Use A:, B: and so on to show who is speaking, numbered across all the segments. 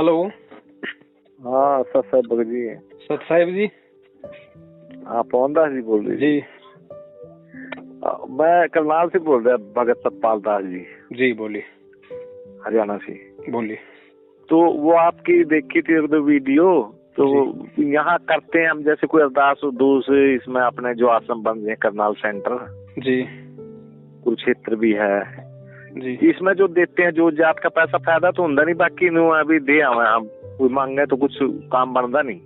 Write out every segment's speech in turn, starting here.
A: Hello.
B: हाँ सत साहब भगत जी।
A: सत साहिब जी।
B: हाँ पवन दास जी बोल रहे
A: जी
B: मैं करनाल से बोल रहा भगत सतपाल दास जी।
A: जी बोलिए।
B: हरियाणा से
A: बोलिए।
B: तो वो आपकी देखी थी एक दो वीडियो, तो यहाँ करते हैं हम जैसे कोई अरदास उर्दूस इसमें अपने जो आश्रम बन गए करनाल सेंटर
A: जी
B: कुरुक्षेत्र भी है
A: जी।
B: इसमें जो देते हैं जो जात का पैसा फायदा तो होता नहीं, बाकी अभी दे आवे हम कोई मांगे तो कुछ काम बनता
A: नहीं,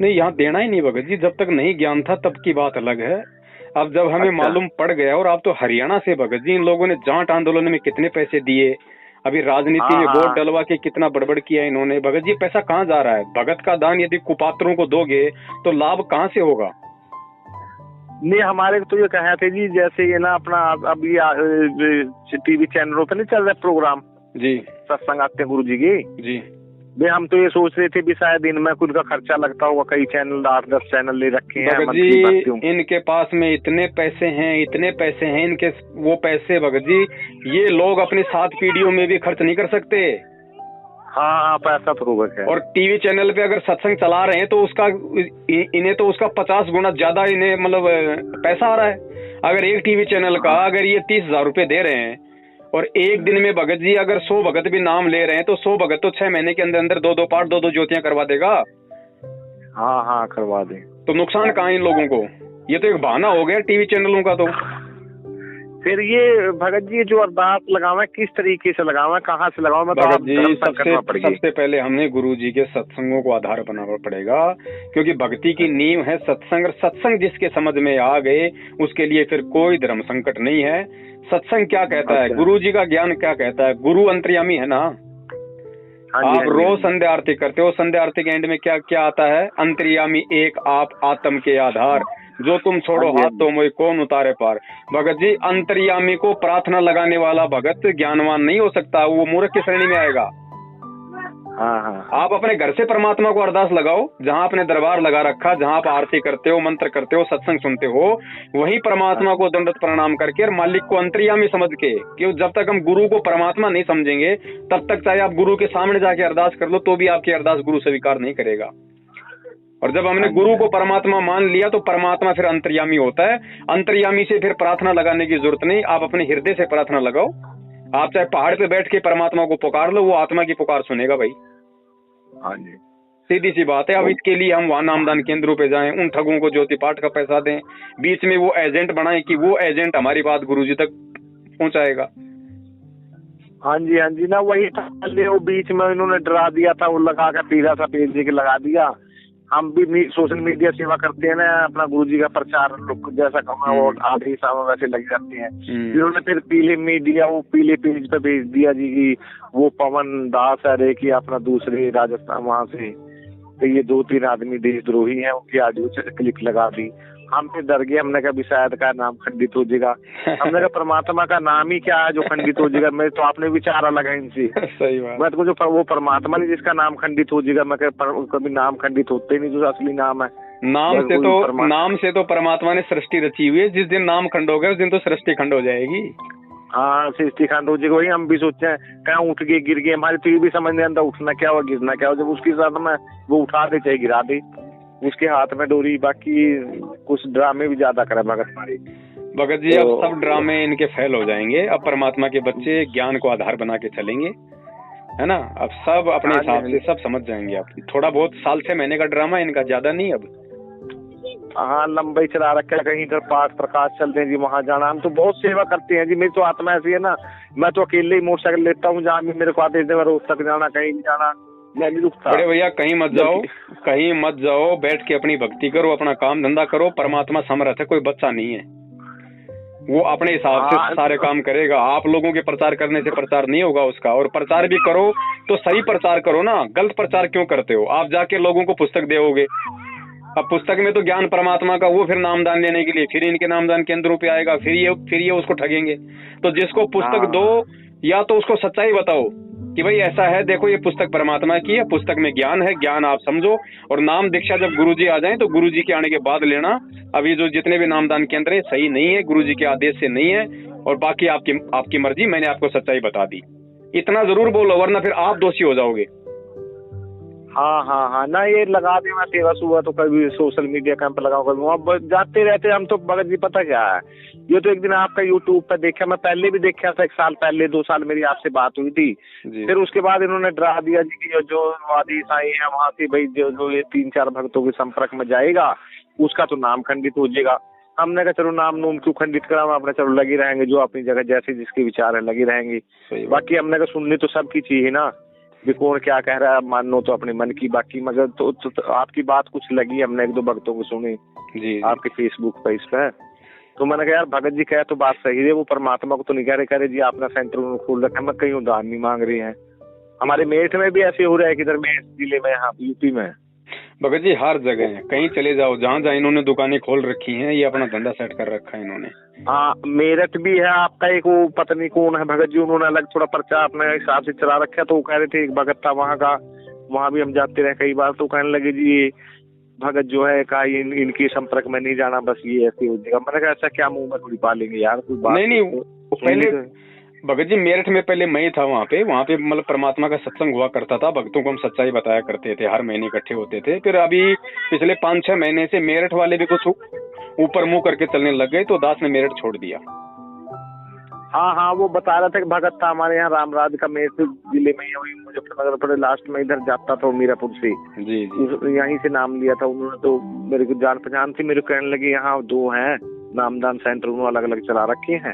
A: यहाँ देना ही नहीं भगत जी। जब तक नहीं ज्ञान था तब की बात अलग है। अब जब हमें मालूम पड़ गया, और आप तो हरियाणा से भगत जी, इन लोगों ने जाट आंदोलन में कितने पैसे दिए, अभी राजनीति में वोट डलवा के कितना बड़बड़ किया इन्होंने। भगत जी पैसा कहाँ जा रहा है? भगत का दान यदि कुपात्रों को दोगे तो लाभ कहाँ से होगा?
B: नहीं हमारे तो ये कहा थे जी, जैसे ये ना अपना अभी टीवी चैनलों पे नहीं चल रहा प्रोग्राम जी, सत्संग आते हैं गुरु जी के जी। वे हम तो ये सोच रहे थे भी शायद इनमें खुद का खर्चा लगता होगा, कई चैनल 8-10 चैनल ले रखे हैं
A: भगत जी। इनके पास में इतने पैसे हैं इनके, वो पैसे भगत जी ये लोग अपनी 7 पीढ़ियों में भी खर्च नहीं कर सकते।
B: हाँ पैसा तो होगा।
A: और टीवी चैनल पे अगर सत्संग चला रहे हैं तो उसका इन्हें तो उसका 50 गुना ज्यादा इन्हें मतलब पैसा आ रहा है। अगर एक टीवी चैनल का अगर ये 30,000 रुपए दे रहे हैं और एक दिन में भगत जी अगर 100 भगत भी नाम ले रहे हैं तो 100 भगत तो 6 महीने के अंदर अंदर 2-2 पाठ 2-2 ज्योतियां करवा देगा।
B: हाँ करवा दे।
A: तो नुकसान कहाँ इन लोगों को? ये तो एक बहाना हो गया टीवी चैनलों का। तो
B: फिर ये भगत जी जो अरदास लगावा किस तरीके से लगावा, कहाँ से लगावा?
A: भगत जी सबसे पहले हमने गुरु जी के सत्संगों को आधार बनाना पड़ेगा, क्योंकि भक्ति की नींव है सत्संग। सत्संग जिसके समझ में आ गए उसके लिए फिर कोई धर्म संकट नहीं है। सत्संग क्या कहता है, गुरु जी का ज्ञान क्या कहता है? गुरु अंतर्यामी है ना। आप रोज संध्या आरती करते हो, संध्या आरती के एंड में क्या क्या आता है? अंतर्यामी एक आप आत्म के आधार, जो तुम छोड़ो हाथ तो मोई कौन उतारे पार। भगत जी अंतर्यामी को प्रार्थना लगाने वाला भगत ज्ञानवान नहीं हो सकता, वो मूर्ख की श्रेणी में आएगा। हाँ। आप अपने घर से परमात्मा को अरदास लगाओ, जहाँ आपने दरबार लगा रखा, जहाँ आप आरती करते हो, मंत्र करते हो, सत्संग सुनते हो, वही परमात्मा को दंडवत प्रणाम करके और मालिक को अंतर्यामी समझ के, क्यों जब तक हम गुरु को परमात्मा नहीं समझेंगे तब तक चाहे आप गुरु के सामने जाके अरदास कर लो तो भी आपकी अरदास गुरु स्वीकार नहीं करेगा। और जब हमने गुरु को परमात्मा मान लिया तो परमात्मा फिर अंतर्यामी होता है। अंतर्यामी से फिर प्रार्थना लगाने की जरूरत नहीं, आप अपने हृदय से प्रार्थना लगाओ। आप चाहे पहाड़ पे बैठ के परमात्मा को पुकार लो, वो आत्मा की पुकार सुनेगा भाई।
B: हाँ जी,
A: सीधी सी बात है। अब इसके लिए हम वहाँ नामदान केंद्रों पे जाएं, उन ठगों को ज्योति पाठ का पैसा दें, बीच में वो एजेंट बनाएं कि वो एजेंट हमारी बात गुरुजी तक पहुंचाएगा।
B: हाँ जी ना वही था, वो बीच में इन्होंने डरा दिया था, वो लगा कर पीला सा पेज के लगा दिया। हम भी सोशल मीडिया सेवा करते हैं ना, अपना गुरुजी का प्रचार जैसा कमा वो आधे साल वैसे लग जाते हैं। इन्होंने फिर पीले मीडिया वो पीले पेज पे भेज दिया जी की वो पवन दास है कि अपना दूसरे राजस्थान वहाँ से, तो ये 2-3 आदमी देशद्रोही हैं, उनकी ऑडियो क्लिक लगा दी। हम फिर डर गए, हमने कहा भी शायद का नाम खंडित हो जाएगा। हमने कहा परमात्मा का नाम ही क्या है जो खंडित हो जाएगा? मैं तो आपने विचार अलग है इनसे।
A: सही बात।
B: मैं तो जो वो परमात्मा नहीं जिसका नाम खंडित हो जाएगा, मैं कभी नाम खंडित होते ही नहीं जो असली नाम है।
A: नाम से तो परमात्मा ने सृष्टि रची हुई है, जिस दिन नाम खंड हो गया उस दिन तो सृष्टि खंड हो जाएगी।
B: हाँ सृष्टि खंड हो जाएगा। वही हम भी सोचते हैं कहीं उठ गए गिर गए, हमारी तो ये भी समझ नहीं आता उठना क्या हुआ गिरना क्या हुआ। जब उसके साथ में वो उठा दे चाहे गिरा दे, उसके हाथ में डोरी। बाकी कुछ ड्रामे भी ज्यादा करे भगत
A: जी। अब सब ड्रामे इनके फेल हो जाएंगे। अब परमात्मा के बच्चे ज्ञान को आधार बना के चलेंगे, है ना। अब सब अपने हिसाब से सब समझ जाएंगे। अब थोड़ा बहुत साल 6 महीने का ड्रामा इनका, ज्यादा नहीं अब।
B: हाँ लंबाई चला रखा है, कहीं इधर पाठ प्रकाश चलते हैं जी, वहाँ जाना। हम तो बहुत सेवा करते हैं जी, मेरी तो आत्मा ऐसी है ना, मैं तो अकेले ही मोटरसाइकिल लेता हूँ, जहाँ भी मेरे को आदेश दे रोज तक जाना, कहीं नहीं जाना, मैं नहीं रुकता।
A: बड़े भैया कहीं मत जाओ, बैठ के अपनी भक्ति करो, अपना काम धंधा करो। परमात्मा समर्थ है, कोई बच्चा नहीं है, वो अपने हिसाब से सारे काम करेगा। आप लोगों के प्रचार करने से प्रचार नहीं होगा उसका। और प्रचार भी करो तो सही प्रचार करो ना, गलत प्रचार क्यों करते हो? आप जाके लोगों को पुस्तक दोगे, अब पुस्तक में तो ज्ञान परमात्मा का, वो फिर नामदान लेने के लिए फिर इनके नामदान केंद्रों पे आएगा, फिर ये उसको ठगेंगे। तो जिसको पुस्तक दो या तो उसको सच्चाई बताओ कि भाई ऐसा है, देखो ये पुस्तक परमात्मा की है, पुस्तक में ज्ञान है, ज्ञान आप समझो। और नाम दीक्षा जब गुरुजी आ जाएं तो गुरुजी के आने के बाद लेना। अभी जो जितने भी नामदान केंद्र है सही नहीं है, गुरुजी के आदेश से नहीं है, और बाकी आपकी मर्जी, मैंने आपको सच्चाई बता दी। इतना जरूर बोलो, वरना फिर आप दोषी हो जाओगे।
B: हाँ हाँ हाँ ना, ये लगा दे, मैं सेवा सुबह तो कभी सोशल मीडिया कैंप लगाऊं, कभी वहाँ जाते रहते हम तो। भगत जी पता क्या है, ये तो एक दिन आपका यूट्यूब पे देखा, मैं पहले भी देखा था, 1 साल पहले 2 साल मेरी आपसे बात हुई थी। फिर उसके बाद इन्होंने डरा दिया जी कि जो वादी ईसाई है वहाँ से भाई जो ये 3-4 भक्तों के संपर्क में जाएगा उसका तो नाम खंडित हो जाएगा। हमने कहा चलो नाम नूम क्यों खंडित करा, हम अपने चलो लगी रहेंगे, जो अपनी जगह जैसे जिसके विचार है लगी रहेंगे। बाकी हमने कहा सुननी तो सबकी चाहिए ना, भी कौन क्या कह रहा है मानो तो अपने मन की, बाकी मगर तो आपकी बात कुछ लगी, हमने 1-2 भक्तों को सुनी जी आपके फेसबुक पे, इस पे तो मैंने कहा यार भगत जी कहे तो बात सही है, वो परमात्मा को तो नहीं कह रहे जी अपना सेंटर उन्होंने खोल रखा है, मैं कहीं उदाहरण नहीं मांग रही है। हमारे मेरठ में भी ऐसे हो रहा है, किधर मेरठ जिले में, यहाँ यूपी में।
A: भगत जी हर जगह है, कहीं चले जाओ, जहाँ जहाँ इन्होंने दुकानें खोल रखी हैं, ये अपना धंधा सेट कर रखा है इन्होंने।
B: हाँ मेरठ भी है आपका, एक वो पता नहीं कौन है भगत जी, उन्होंने अलग थोड़ा पर्चा अपने हिसाब से चला रखा है। तो वो कह रहे थे एक भगत था वहाँ का, वहाँ भी हम जाते रहे कई बार, तो कहने लगे जी भगत जो है का इनके संपर्क में नहीं जाना, बस ये ऐसी हो जाएगा। मैंने कहा ऐसा क्या मुंह में थोड़ी पालेंगे यार, कोई बात
A: नहीं। पहले भगत जी मेरठ में पहले मैं ही था वहाँ पे मतलब परमात्मा का सत्संग हुआ करता था, भक्तों को हम सच्चाई बताया करते थे, हर महीने इकट्ठे होते थे। फिर अभी पिछले 5-6 महीने से मेरठ वाले भी कुछ ऊपर मुंह करके चलने लग गए, तो दास ने मेरठ छोड़ दिया।
B: हाँ हाँ वो बता रहा था कि भगत था हमारे यहाँ रामराज का, मेरठ जिले में वही मुजफ्फरनगर पड़े लास्ट में, इधर जाता था मीरापुर से जी, यहीं से नाम लिया था उन्होंने। तो मेरे को जान पहचान थी, मेरे को कहने लगे यहाँ 2 हैं नामदान सेंटर, उन्होंने अलग अलग चला रखे हैं,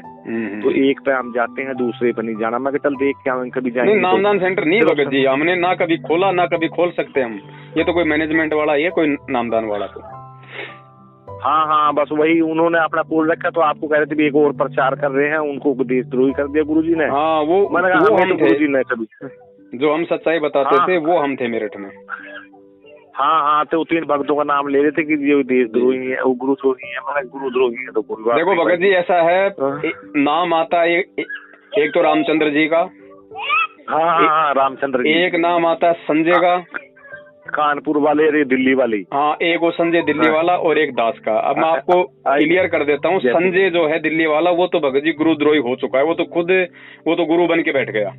B: तो एक पे हम जाते हैं दूसरे पे नहीं जाना। मैं चल देख क्या कभी जाएंगे।
A: नामदान सेंटर नहीं भगत जी, हमने ना कभी खोला ना कभी खोल सकते हम, ये तो कोई मैनेजमेंट वाला है, कोई नामदान वाला तो।
B: हाँ हाँ बस वही उन्होंने अपना खोल रखा, तो आपको कह रहे थे भी एक और प्रचार कर रहे हैं, उनको देशद्रोही कर दिया गुरुजी ने।
A: हाँ वो हम
B: गुरुजी ने कभी
A: जो हम सच्चाई बताते थे वो हम थे मेरठ में।
B: हाँ हाँ तो 3 भक्तों का नाम ले रहे थे कि ये देशद्रोही है, वो गुरुद्रोही है, मतलब गुरुद्रोही है। तो
A: देखो भगत जी ऐसा है, नाम आता है एक तो रामचंद्र जी का,
B: हाँ रामचंद्र जी,
A: एक नाम आता है संजय का,
B: कानपुर वाले, दिल्ली वाले,
A: हाँ एक वो संजय दिल्ली वाला और एक दास का। अब मैं आपको क्लियर कर देता हूँ, संजय जो है दिल्ली वाला वो तो भगत जी गुरुद्रोही हो चुका है, वो तो गुरु बन के बैठ गया।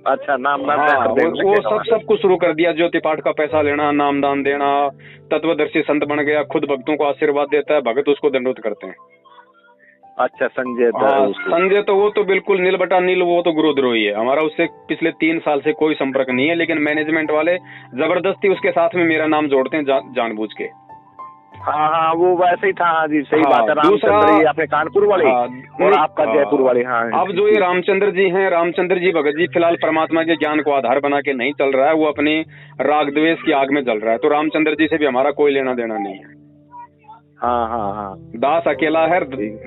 B: अच्छा नाम
A: हाँ, वो सब कुछ शुरू कर दिया, ज्योति पाठ का पैसा लेना, नामदान देना, तत्वदर्शी संत बन गया, खुद भक्तों को आशीर्वाद देता है, भगत उसको दंडोत करते हैं।
B: अच्छा संजय
A: संजय तो वो तो बिल्कुल नील बटा नील, वो तो गुरुद्रोही है, हमारा उससे पिछले 3 साल से कोई संपर्क नहीं है। लेकिन मैनेजमेंट वाले जबरदस्ती उसके साथ में मेरा नाम जोड़ते हैं जानबूझ के।
B: हाँ हाँ वो वैसे ही था जी, सही बात है। दूसरा अपने कानपुर वाले और आपका जयपुर वाले। हाँ
A: अब जो ये रामचंद्र जी हैं, रामचंद्र जी भगत जी फिलहाल परमात्मा के ज्ञान को आधार बना के नहीं चल रहा है, वो अपने राग द्वेष की आग में जल रहा है। तो रामचंद्र जी से भी हमारा कोई लेना देना नहीं है।
B: हाँ हाँ हाँ
A: दास अकेला है,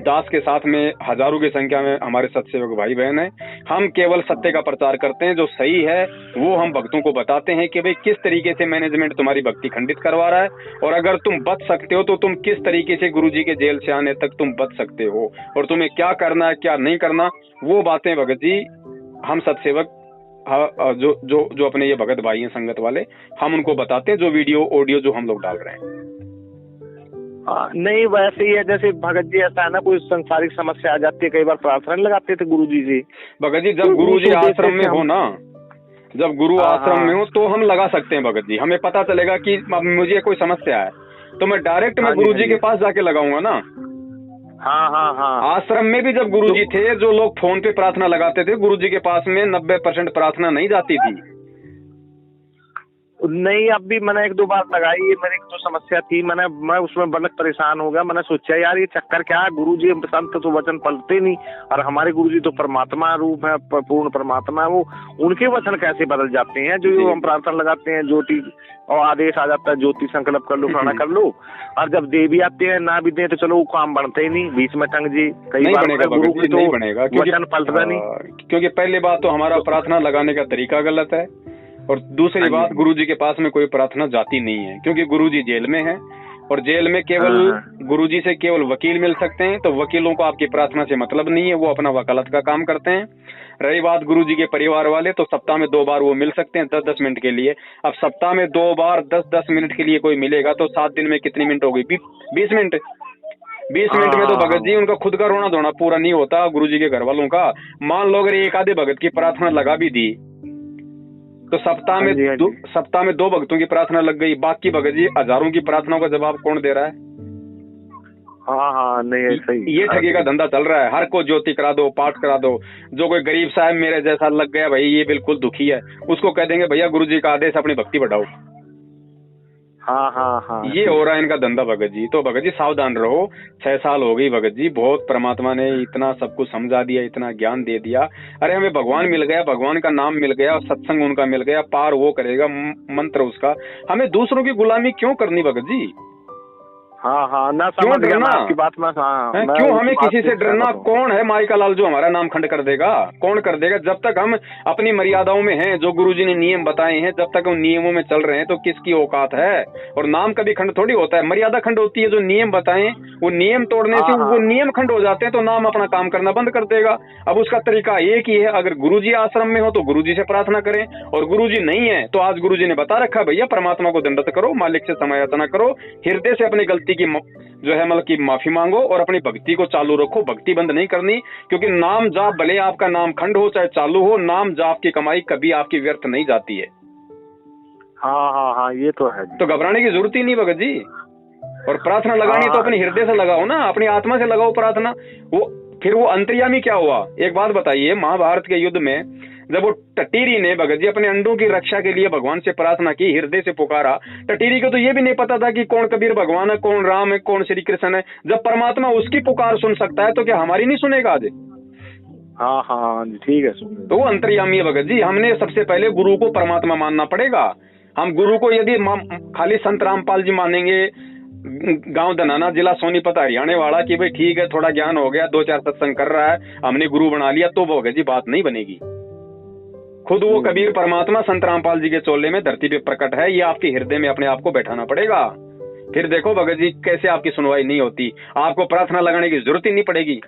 A: दास के साथ में हजारों की संख्या में हमारे सत्सेवक भाई बहन हैं। हम केवल सत्य का प्रचार करते हैं, जो सही है वो हम भक्तों को बताते हैं कि भाई किस तरीके से मैनेजमेंट तुम्हारी भक्ति खंडित करवा रहा है, और अगर तुम बच सकते हो तो तुम किस तरीके से गुरुजी के जेल से आने तक तुम बच सकते हो, और तुम्हें क्या करना है क्या नहीं करना, वो बातें भगत जी हम सत्सेवक जो अपने ये भगत भाई हैं संगत वाले, हम उनको बताते हैं, जो वीडियो ऑडियो जो हम लोग डाल रहे हैं।
B: नहीं वैसे ही है, जैसे भगत जी ऐसा है ना, कोई संसारिक समस्या आ जाती है, कई बार प्रार्थना लगाते थे गुरुजी से।
A: भगत जी जब गुरुजी आश्रम में हो ना, जब गुरु आश्रम में हो तो हम लगा सकते हैं भगत जी। हमें पता चलेगा कि मुझे कोई समस्या है तो मैं डायरेक्ट मैं गुरुजी के पास जाके लगाऊंगा ना।
B: हाँ हाँ हाँ
A: आश्रम में भी जब गुरुजी थे, जो लोग फोन पे प्रार्थना लगाते थे, गुरुजी के पास में 90% प्रार्थना नहीं जाती थी।
B: नहीं अब भी मैंने 1-2 बार लगाई, मेरी तो समस्या थी, मैं उसमें बड़ा परेशान हो गया। मैंने सोचा यार ये चक्कर क्या है, गुरुजी संत तो वचन पलते नहीं, और हमारे गुरुजी तो परमात्मा रूप है, पूर्ण परमात्मा है, वो उनके वचन कैसे बदल जाते हैं। जो हम प्रार्थना लगाते हैं, ज्योति और आदेश आ जाता है, ज्योति संकल्प कर लो, फलाना कर लो, और जब दे भी आते हैं ना भी दे तो चलो वो काम बनते ही नहीं, बीच में टंग जी कई बार गुरु की तो वचन पलता नहीं।
A: क्योंकि पहली बात तो हमारा प्रार्थना लगाने का तरीका गलत है, और दूसरी बात गुरुजी के पास में कोई प्रार्थना जाती नहीं है, क्योंकि गुरुजी जेल में है, और जेल में केवल गुरुजी से केवल वकील मिल सकते हैं। तो वकीलों को आपकी प्रार्थना से मतलब नहीं है, वो अपना वकालत का काम करते हैं। रही बात गुरुजी के परिवार वाले, तो सप्ताह में 2 बार वो मिल सकते हैं 10-10 मिनट के लिए। अब सप्ताह में 2 बार 10-10 मिनट के लिए कोई मिलेगा तो 7 दिन में कितनी मिनट होगी? 20 मिनट। 20 मिनट में तो भगत जी उनका खुद का रोना धोना पूरा नहीं होता, गुरुजी के घर वालों का। मान लो अगर एक आधे भगत की प्रार्थना लगा भी दी तो सप्ताह में 2 भक्तों की प्रार्थना लग गई, बाकी भगत जी हजारों की प्रार्थनाओं का जवाब कौन दे रहा है?
B: हाँ नहीं सही,
A: ये ठगी का धंधा चल रहा है। हर को ज्योति करा दो, पाठ करा दो। जो कोई गरीब साहब मेरे जैसा लग गया भाई ये बिल्कुल दुखी है, उसको कह देंगे भैया गुरुजी का आदेश अपनी भक्ति बढ़ाओ।
B: हाँ
A: ये हो रहा है इनका धंधा भगत जी। तो भगत जी सावधान रहो। 6 साल हो गई भगत जी, बहुत परमात्मा ने इतना सब कुछ समझा दिया, इतना ज्ञान दे दिया। अरे हमें भगवान मिल गया, भगवान का नाम मिल गया, सत्संग उनका मिल गया, पार वो करेगा, मंत्र उसका। हमें दूसरों की गुलामी क्यों करनी भगत जी?
B: हाँ ना समझ गया मैं आपकी बात में।
A: क्यों हमें किसी से डरना? कौन है माई का लाल जो हमारा नाम खंड कर देगा? कौन कर देगा? जब तक हम अपनी मर्यादाओं में हैं, जो गुरुजी ने नियम बताए हैं, जब तक उन नियमों में चल रहे हैं, तो किसकी औकात है? और नाम कभी खंड थोड़ी होता है, मर्यादा खंड होती है। जो नियम बताएं वो नियम तोड़ने से वो नियम खंड हो जाते हैं, तो नाम अपना काम करना बंद कर देगा। अब उसका तरीका एक ही है, अगर गुरुजी आश्रम में हो तो गुरुजी से प्रार्थना करें, और गुरुजी नहीं है तो आज गुरुजी ने बता रखा भैया परमात्मा को दंडवत करो, मालिक से समायाचना करो, हृदय से अपनी गलती की जो है मतलब की माफी मांगो, और अपनी भक्ति को चालू रखो। भक्ति बंद नहीं करनी, क्योंकि नाम जाप भले आपका नाम खंड हो चाहे चालू हो, नाम जाप की कमाई कभी आपकी व्यर्थ नहीं जाती है।
B: हाँ ये तो है।
A: तो घबराने की जरूरत ही नहीं भगत जी। और प्रार्थना लगानी तो अपने हृदय से लगाओ ना, अपनी आत्मा से लगाओ प्रार्थना। फिर वो अंतर्यामी क्या हुआ? एक बात बताइए, महाभारत के युद्ध में जब वो टटीरी ने भगत जी अपने अंडों की रक्षा के लिए भगवान से प्रार्थना की, हृदय से पुकारा, टटीरी को तो ये भी नहीं पता था कि कौन कबीर भगवान है, कौन राम है, कौन श्री कृष्ण है। जब परमात्मा उसकी पुकार सुन सकता है तो क्या हमारी नहीं सुनेगा आज?
B: हाँ ठीक है।
A: तो वो अंतर्यामी है भगत जी। हमने सबसे पहले गुरु को परमात्मा मानना पड़ेगा। हम गुरु को यदि खाली संत रामपाल जी मानेंगे, गांव धनाना, जिला सोनीपत, हरियाणा वाला, कि भाई ठीक है थोड़ा ज्ञान हो गया, 2-4 सत्संग कर रहा है, हमने गुरु बना लिया, तो भगत जी बात नहीं बनेगी। खुद वो कबीर परमात्मा संत रामपाल जी के चोले में धरती पे प्रकट है, ये आपके हृदय में अपने आप को बैठाना पड़ेगा। फिर देखो भगत जी कैसे आपकी सुनवाई नहीं होती, आपको प्रार्थना लगाने की जरूरत ही नहीं पड़ेगी।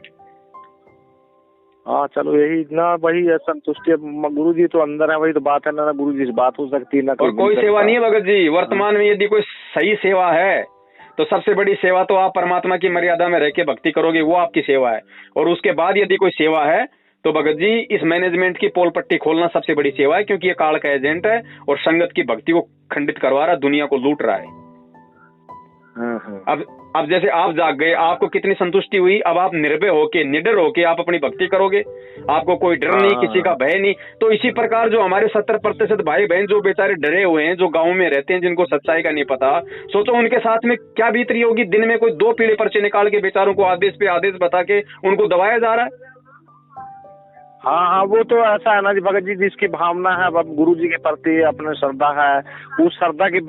B: हाँ चलो यही ना, वही है संतुष्टि। गुरु जी तो अंदर है, वही तो बात है ना, गुरु जी से बात हो सकती है ना।
A: और कोई सेवा नहीं है भगत जी वर्तमान में। यदि कोई सही सेवा है तो सबसे बड़ी सेवा तो आप परमात्मा की मर्यादा में रह के भक्ति करोगे, वो आपकी सेवा है। और उसके बाद यदि कोई सेवा है तो भगत जी इस मैनेजमेंट की पोल पट्टी खोलना सबसे बड़ी सेवा है, क्योंकि ये काल का एजेंट है और संगत की भक्ति को खंडित करवा रहा है, दुनिया को लूट रहा है। अब जैसे आप जाग गए, आपको कितनी संतुष्टि हुई। अब आप निर्भय होके, निडर होके आप अपनी भक्ति करोगे, आपको कोई डर नहीं, किसी का भय नहीं। तो इसी प्रकार जो हमारे 70% भाई बहन जो बेचारे डरे हुए हैं, जो गांव में रहते हैं, जिनको सच्चाई का नहीं पता, सोचो उनके साथ में क्या बीत रही होगी। दिन में कोई 2 पीले पर्चे निकाल के बेचारों को आदेश पे आदेश बता के उनको दबाया जा रहा है।
B: हाँ वो तो ऐसा है ना जी भगत जी, जिसकी भावना है अब गुरु जी के प्रति अपने श्रद्धा है, उस श्रद्धा की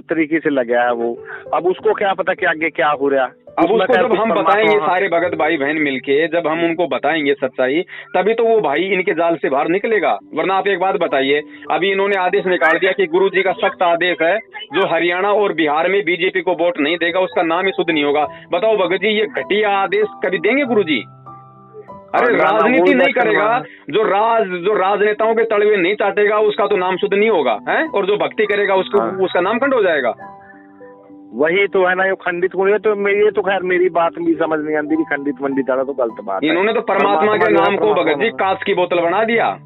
B: तरीके से लगा है वो। अब उसको क्या पता कि आगे क्या हो रहा है।
A: अब उसको जब हम बताएंगे सारे भगत भाई बहन मिलके, जब हम उनको बताएंगे सच्चाई, तभी तो वो भाई इनके जाल से बाहर निकलेगा। वरना आप एक बात बताइए, अभी इन्होंने आदेश निकाल दिया कि गुरु जी का सख्त आदेश है, जो हरियाणा और बिहार में बीजेपी को वोट नहीं देगा उसका नाम ही शुद्ध नहीं होगा। बताओ भगत जी ये घटिया आदेश कभी देंगे गुरु जी? अरे राजनीति नहीं करेगा, जो राजनेताओं के तलवे नहीं चाटेगा उसका तो नाम शुद्ध नहीं होगा है, और जो भक्ति करेगा उसका नाम खंड हो जाएगा।
B: वही तो है ना, ये खंडित हो रही है। तो ये तो खैर मेरी बात भी समझ नहीं आती कि खंडित वंडित आना तो गलत बात है।
A: इन्होंने तो परमात्मा के नाम को भगत जी कांच की बोतल बना दिया।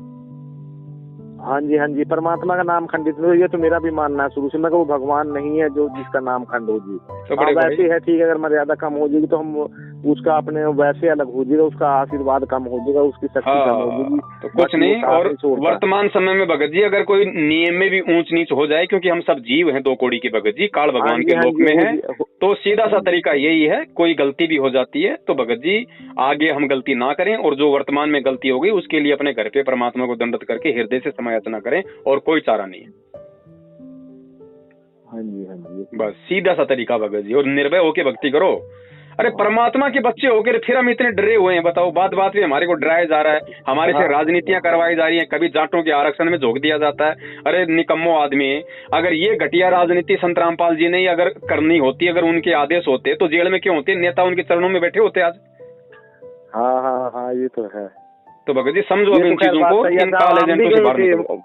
B: हाँ जी परमात्मा का नाम खंडित हो, ये तो मेरा भी मानना है शुरू से। मैं वो भगवान नहीं है जो जिसका नाम खंड हो जी। तो वैसे है ठीक है, अगर मर्यादा कम हो जाएगी तो हम उसका अपने वैसे अलग हो जाएगा, उसका आशीर्वाद कम हो जाएगा, उसकी शक्ति कम हो जाएगी,
A: तो कुछ नहीं। और वर्तमान समय में भगत जी अगर कोई नियम में भी ऊंच नीच हो जाए, क्योंकि हम सब जीव हैं 2 कौड़ी के भगत जी, काल भगवान के लोक में है, तो सीधा सा तरीका यही है, कोई गलती भी हो जाती है तो भगत जी आगे हम गलती ना करें, और जो वर्तमान में गलती हो गई उसके लिए अपने घर पे परमात्मा को दंडवत करके हृदय से समायाचना करें, और कोई चारा नहीं है।
B: हाँ जी
A: बस सीधा सा तरीका भगत जी, और निर्भय होके भक्ति करो। अरे परमात्मा के बच्चे होकर फिर हम इतने डरे हुए हैं, बताओ। बात में हमारे को डराया जा रहा है, हमारे से राजनीतियां करवाई जा रही हैं, कभी जाटों के आरक्षण में झोंक दिया जाता है। अरे निकम्मो आदमी, अगर ये घटिया राजनीति संत रामपाल जी ने अगर करनी होती, अगर उनके आदेश होते तो जेल में क्यों होते? नेता उनके चरणों में बैठे होते आज। हाँ
B: ये तो है।
A: तो भगत जी समझो इन चीजों को, इन काल एजेंटों से बाहर निकलो।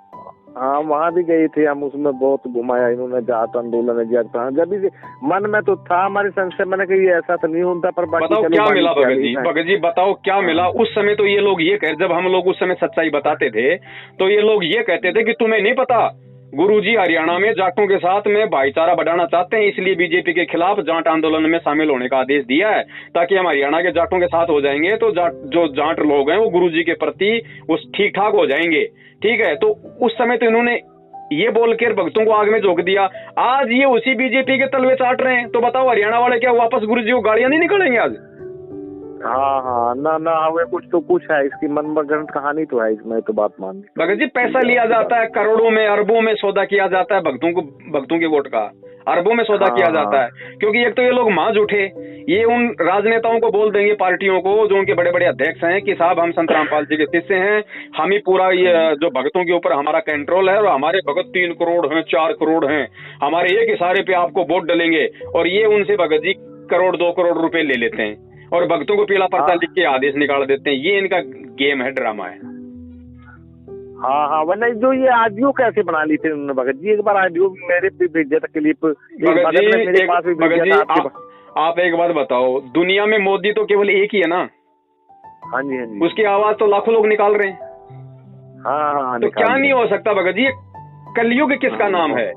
B: हाँ वहाँ भी गए थे हम, उसमें बहुत घुमाया इन्होंने, जाट आंदोलन जब भी मन में तो था हमारे संशय, मैंने कहा ये ऐसा तो नहीं होता, पर
A: बताओ क्या मिला भगत जी, भगत जी बताओ क्या मिला। उस समय तो ये लोग ये कह, जब हम लोग उस समय सच्चाई बताते थे तो ये लोग ये कहते थे कि तुम्हें नहीं पता, गुरुजी हरियाणा में जाटों के साथ में भाईचारा बढ़ाना चाहते हैं, इसलिए बीजेपी के खिलाफ जाट आंदोलन में शामिल होने का आदेश दिया है, ताकि हम हरियाणा के जाटों के साथ हो जाएंगे तो जो जाट लोग हैं वो गुरुजी के प्रति उस ठीक ठाक हो जाएंगे। ठीक है, तो उस समय तो इन्होंने ये बोल कर भक्तों को आग में झोंक दिया। आज ये उसी बीजेपी के तलवे चाट रहे हैं, तो बताओ हरियाणा वाले क्या वापस गुरुजी को गाड़ियां नहीं निकलेंगे आज?
B: हाँ हाँ, ना हमें कुछ है, इसकी मनगढ़ंत कहानी तो है इसमें, तो बात मान।
A: भगत जी पैसा लिया जाता है, करोड़ों में अरबों में सौदा किया जाता है भक्तों के वोट का, अरबों में सौदा किया जाता है। क्योंकि एक तो ये लोग मांझ उठे, ये उन राजनेताओं को बोल देंगे, पार्टियों को जो उनके बड़े बड़े अध्यक्ष हैं कि साहब हम संत रामपाल जी के शिष्य हैं, हम ही पूरा ये जो भक्तों के ऊपर हमारा कंट्रोल है और हमारे भगत 3 करोड़ हैं 4 करोड़ हैं, हमारे एक इशारे पे आपको वोट डलेंगे। और ये उनसे भगत जी करोड़ 2 करोड़ रुपए ले लेते हैं और भक्तों को पीला पर्चा लिख के आदेश निकाल देते हैं। ये इनका गेम है, ड्रामा है।
B: हाँ वरना जो ये ऑडियो कैसे बना ली थी उन्होंने भगत जी, एक बार ऑडियो मेरे पे भेजा था क्लिप, मेरे पास भी भेजा था।
A: आप एक बात बताओ, दुनिया में मोदी तो केवल एक ही है ना?
B: हाँ जी हाँ जी।
A: उसकी आवाज तो लाखों लोग निकाल रहे हैं।
B: हाँ
A: तो क्या नहीं हो सकता भगत जी? कलयुग किसका नाम है?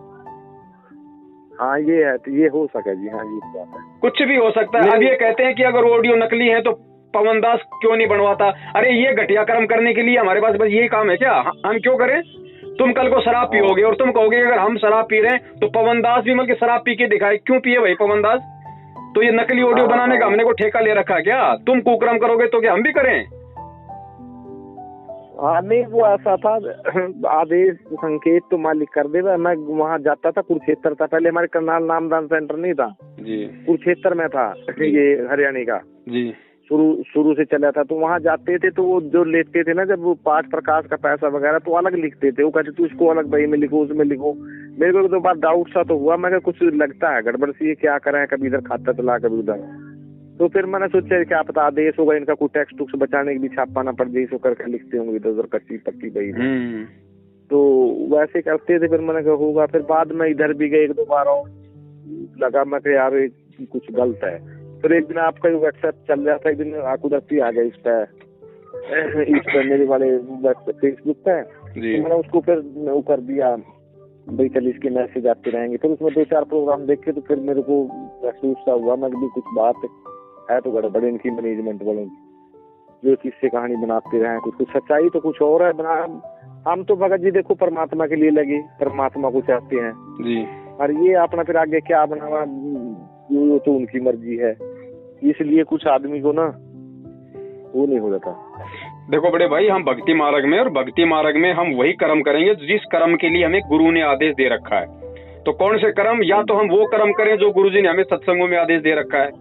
B: हाँ ये है, तो ये हो सके जी। हाँ जी बात है,
A: कुछ भी हो सकता है। अब ये कहते हैं कि अगर ऑडियो नकली है तो पवन दास क्यों नहीं बनवाता? अरे ये घटिया कर्म करने के लिए हमारे पास बस यही काम है क्या? हम क्यों करें? तुम कल को शराब पियोगे और तुम कहोगे अगर हम शराब पी रहे हैं तो पवन दास भी मतलब शराब पी के दिखाए, क्यों पिए भाई पवन दास? तो ये नकली ऑडियो बनाने का हमने को ठेका ले रखा क्या? तुम कुकर्म करोगे तो क्या हम भी करें?
B: हाँ नहीं वो ऐसा था, आदेश संकेत तो मालिक कर देगा। मैं वहाँ जाता था, कुरुक्षेत्र था पहले, हमारे करनाल नामदान सेंटर नहीं था
A: जी,
B: कुरुक्षेत्र में था ये हरियाणा का
A: जी,
B: शुरू से चला था। तो वहाँ जाते थे तो वो जो लेते थे ना जब वो पाठ प्रकाश का पैसा वगैरह, तो अलग लिखते थे। वो कहते तू इसको अलग बही में लिखो, उसमें लिखो। मेरे को तो बात डाउट सा तो हुआ, मैं कुछ लगता है गड़बड़ सी, क्या करें, कभी इधर खाता चला कभी उधर। तो फिर मैंने सोचा क्या पता आदेश होगा इनका, कोई टेक्स्ट टुक्स बचाने के लिए छापा ना पड़ जाए, इसको करके लिखते होंगे इधर उधर कच्ची पक्की बही में। तो वैसे करते थे। फिर मैंने कहा होगा। फिर बाद में इधर भी गए 1-2 बार और लगा, मैं यार कुछ गलत है। फिर एक दिन आपका व्हाट्सएप चल रहा था, एक दिन कुदरती आ गया इस पे मेरे वाले फेसबुक पे, तो मैंने उसको फिर वो कर दिया भाई चल इसके मैसेज आते रहेंगे। फिर उसमें 2-4 प्रोग्राम देखे तो फिर मेरे को महसूस सा हुआ, मैं भी कुछ बात है तो गड़बड़ इनकी मैनेजमेंट वालों की, जो किससे कहानी बनाते रहे। कुछ सच्चाई तो कुछ और है बना। हम तो भगत जी देखो परमात्मा के लिए लगे, परमात्मा को चाहते हैं
A: जी,
B: और ये अपना फिर आगे क्या बनावा वो तो उनकी मर्जी है। इसलिए कुछ आदमी को ना वो नहीं हो जाता।
A: देखो बड़े भाई, हम भक्ति मार्ग में, और भक्ति मार्ग में हम वही कर्म करेंगे जिस कर्म के लिए हमें गुरु ने आदेश दे रखा है। तो कौन से कर्म? या तो हम वो कर्म करें जो गुरुजी ने हमें सत्संगों में आदेश दे रखा है,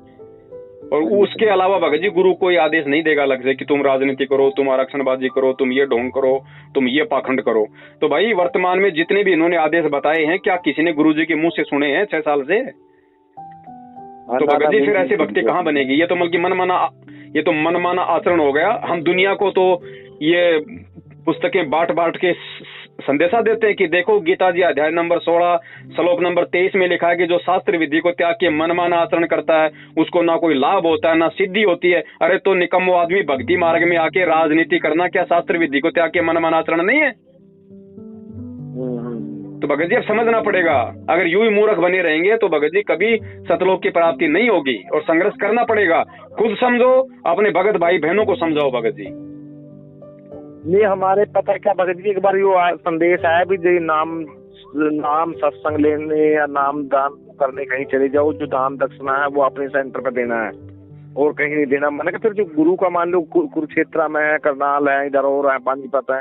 A: और उसके अलावा भगत जी गुरु कोई आदेश नहीं देगा अलग से कि तुम राजनीति करो, तुम आरक्षणबाजी करो, तुम ये ढोंग करो, तुम ये पाखंड करो। तो भाई वर्तमान में जितने भी इन्होंने आदेश बताए हैं, क्या किसी ने गुरुजी के मुंह से सुने हैं 6 साल से? तो भगत जी फिर ऐसी भक्ति कहाँ बनेगी? ये तो मतलब मनमाना आचरण हो गया। हम दुनिया को तो ये पुस्तकें बांट के संदेशा देते हैं कि देखो गीता जी अध्याय नंबर 16 श्लोक नंबर 23 में लिखा है कि जो शास्त्र विधि को त्याग के मनमाना आचरण करता है उसको ना कोई लाभ होता है ना सिद्धि होती है। अरे तो निकम्मो आदमी, भक्ति मार्ग में आके राजनीति करना क्या शास्त्र विधि को त्याग के मनमाना आचरण नहीं है? तो भगत जी अब समझना पड़ेगा। अगर यूं ही मूर्ख बने रहेंगे तो भगत जी कभी सतलोक की प्राप्ति नहीं होगी, और संघर्ष करना पड़ेगा। खुद समझो, अपने भगत भाई बहनों को समझाओ भगत जी।
B: नहीं हमारे पता क्या भगत जी, एक बार यो संदेश आया भी जो नाम सत्संग लेने या नाम दान करने कहीं चले जाओ, जो दान दक्षिणा है वो अपने सेंटर पे देना है और कहीं नहीं देना। मैंने कहा फिर जो गुरु का मान लो कुरुक्षेत्र में है, करनाल है, इधर और है, पानीपत है,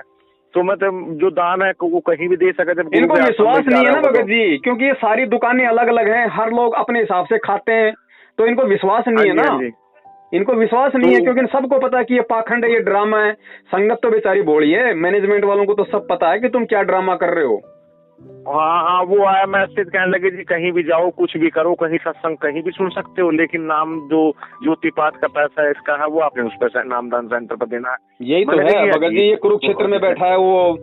B: तो मतलब जो दान है वो कहीं भी दे सके। जब
A: इनको विश्वास नहीं है ना भगत जी, क्योंकि ये सारी दुकानें अलग अलग हैं, हर लोग अपने हिसाब से खाते हैं, तो इनको विश्वास नहीं है ना। इनको विश्वास नहीं है क्योंकि सबको पता है कि ये पाखंड है, ये ड्रामा है। संगत तो बेचारी बोली है, मैनेजमेंट वालों को तो सब पता है कि तुम क्या ड्रामा कर रहे हो।
B: हाँ वो आया मैसेज, कहने लगे जी कहीं भी जाओ, कुछ भी करो, कहीं सत्संग कहीं भी सुन सकते हो, लेकिन नाम जो ज्योतिपात का पैसा है इसका है वो आपने उस पर नामदान सेंटर पर देना है।
A: यही तो है भगत जी। ये कुरुक्षेत्र में बैठा है वो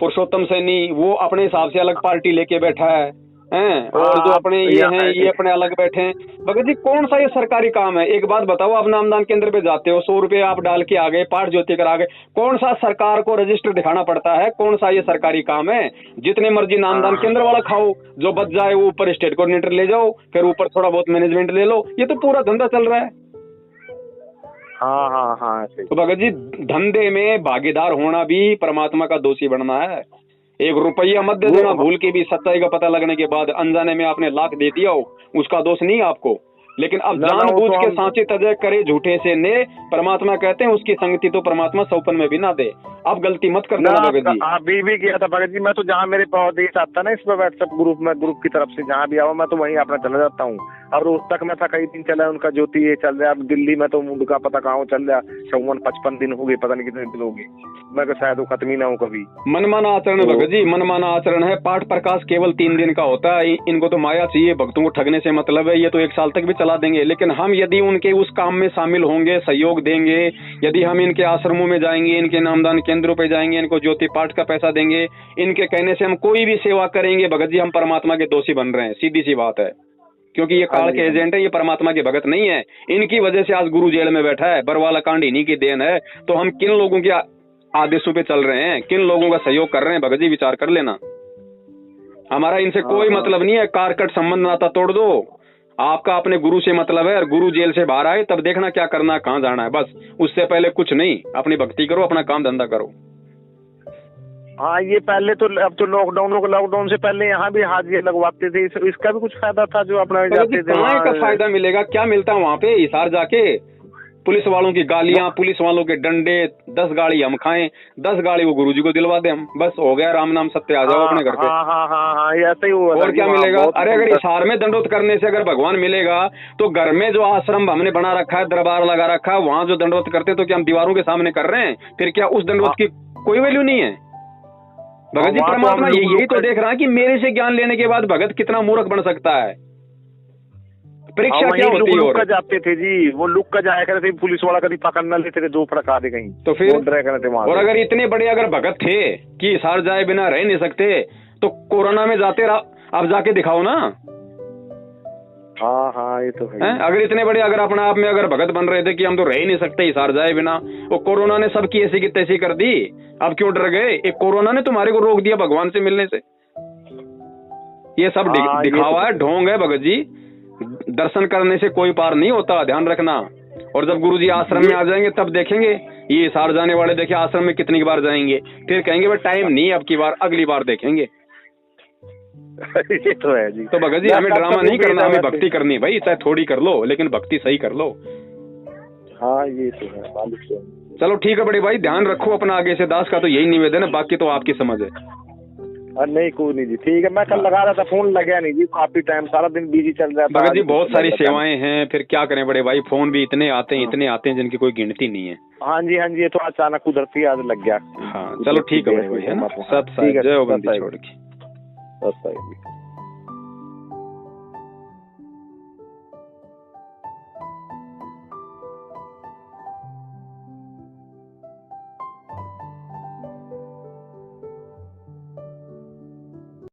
A: पुरुषोत्तम सैनी वो अपने हिसाब से अलग पार्टी लेके बैठा है हैं, और जो अपने ये हैं ये अपने अलग बैठे हैं। भगत जी कौन सा ये सरकारी काम है? एक बात बताओ, आप नामदान केंद्र पे जाते हो, 100 रुपए आप डाल के आ गए, पाठ ज्योति करा गए, कौन सा सरकार को रजिस्टर दिखाना पड़ता है? कौन सा ये सरकारी काम है? जितने मर्जी नामदान केंद्र वाला खाओ, जो बच जाए वो ऊपर स्टेट कोऑर्डिनेटर ले जाओ, फिर ऊपर थोड़ा बहुत मैनेजमेंट ले लो, ये तो पूरा धंधा चल रहा है।
B: हाँ।
A: तो भगत जी धंधे में भागीदार होना भी परमात्मा का दोषी बनना है। 1 रुपया मत दे देना, भूल के भी सच्चाई का पता लगने के बाद अनजाने में आपने लाख दे दिया हो, उसका दोष नहीं आपको। लेकिन अब जानबूझ के सांचे तजय करे झूठे से ने, परमात्मा कहते हैं उसकी संगति तो परमात्मा सौपन में भी ना दे। अब गलती मत कर देना भगत जी।
B: अभी भी किया था भगत जी, मैं तो जहाँ मेरे देश आता ना इस पर व्हाट्सएप ग्रुप में, ग्रुप की तरफ से जहाँ भी आओ मैं तो वहीं अपना चला जाता हूँ। और रोहतक में था कई दिन चला उनका ज्योति ये चल रहा है। अब दिल्ली में तो उनका पता कहाँ चल रहा, 54-55 दिन हो गए, पता नहीं कितने दिन हो गए। मैं शायद वो खत्म ही ना हो कभी।
A: मनमाना आचरण है भगत जी, मनमाना आचरण है। पाठ प्रकाश केवल 3 दिन का होता है, इनको तो माया चाहिए, भक्तों को ठगने से मतलब है। ये तो 1 साल तक भी चला देंगे, लेकिन हम यदि उनके उस काम में शामिल होंगे, सहयोग देंगे, यदि हम इनके आश्रमों में जाएंगे, इनके नामदान केंद्रों पे जाएंगे, इनको ज्योति पाठ का पैसा देंगे, इनके कहने से हम कोई भी सेवा करेंगे, भगत जी हम परमात्मा के दोषी बन रहे हैं, सीधी सी बात है। क्योंकि ये काल के एजेंट है, ये परमात्मा के भगत नहीं है। इनकी वजह से आज गुरु जेल में बैठा है, बरवाला कांड इन्हीं की देन है। तो हम किन लोगों के आदेशों पे चल रहे हैं, किन लोगों का सहयोग कर रहे हैं, भगत जी विचार कर लेना। हमारा इनसे कोई मतलब नहीं है, कारकट संबंध नाता तोड़ दो। आपका अपने गुरु से मतलब है, और गुरु जेल से बाहर आए तब देखना क्या करना है, कहाँ जाना है, बस उससे पहले कुछ नहीं। अपनी भक्ति करो, अपना काम धंधा करो।
B: हाँ ये पहले तो, अब तो लॉकडाउन से पहले यहाँ भी हाजिरी लगवाते थे, इसका भी कुछ फायदा था जो अपना जाते थे।
A: कहाँ का फायदा मिलेगा? क्या मिलता है वहाँ पे? हिसार जाके पुलिस वालों की गालियां, पुलिस वालों के डंडे, 10 गाड़ी हम खाएं, 10 गाड़ी वो गुरुजी को दिलवा दे हम, बस हो गया, राम नाम सत्य, आ जाओ अपने घर पे।
B: हाँ ऐसा ही हुआ।
A: और क्या मिलेगा? अरे अगर हिसार में दंडोत करने से अगर भगवान मिलेगा, तो घर में जो आश्रम हमने बना रखा है, दरबार लगा रखा है, वहाँ जो दंडोत करते तो क्या हम दीवारों के सामने कर रहे हैं? फिर क्या उस दंडोत की कोई वैल्यू नहीं है? भगत जी परमात्मा यही तो देख रहा है कि मेरे से ज्ञान लेने के बाद भगत कितना मूर्ख बन सकता है। परीक्षा क्या होती है?
B: और जाते थे जी, वो लुक का जाया करते थे, पुलिस वाला कभी पकड़ न लेते थे, 2 फड़का दे कहीं,
A: तो फिर
B: और
A: अगर इतने बड़े अगर भगत थे कि हिसार जाए बिना रह नहीं सकते, तो कोरोना में जाते आप जाके दिखाओ ना।
B: हाँ ये तो है।
A: अगर इतने बड़े अगर अपने आप में अगर भगत बन रहे थे कि हम तो रह ही नहीं सकते हिसार जाए बिना, वो कोरोना ने सबकी ऐसी की तैसी कर दी, अब क्यों डर गए? एक कोरोना ने तुम्हारे को रोक दिया भगवान से मिलने से। ये सब दिखावा है, ढोंग है भगत जी। दर्शन करने से कोई पार नहीं होता, ध्यान रखना। और जब गुरुजी आश्रम में आ जाएंगे तब देखेंगे, ये हिसार जाने वाले देखे आश्रम में कितनी बार जाएंगे, फिर कहेंगे भाई टाइम नहीं अब की बार, अगली बार देखेंगे।
B: ये तो है जी।
A: तो भगत जी हमें ड्रामा नहीं करना, हमें भक्ति करनी भाई, चाहे थोड़ी कर लो लेकिन भक्ति सही कर लो।
B: हाँ ये तो है।
A: चलो ठीक है बड़े भाई, ध्यान रखो अपना, आगे से दास का तो यही निवेदन है, बाकी तो आपकी समझ है।
B: नहीं कोई नहीं जी, ठीक है। मैं कल लगा रहा था, फोन लगा नहीं जी, काफी टाइम, सारा दिन बिजी चल रहा था।
A: भगत जी बहुत सारी सेवाएं हैं, फिर क्या करें बड़े भाई, फोन भी इतने आते हैं जिनकी कोई गिनती नहीं है।
B: हाँ जी ये तो अचानक कुदरती आज लग गया।
A: हाँ चलो ठीक है बड़े भाई, है ना। सत साई जय हो बंदी छोड़ के।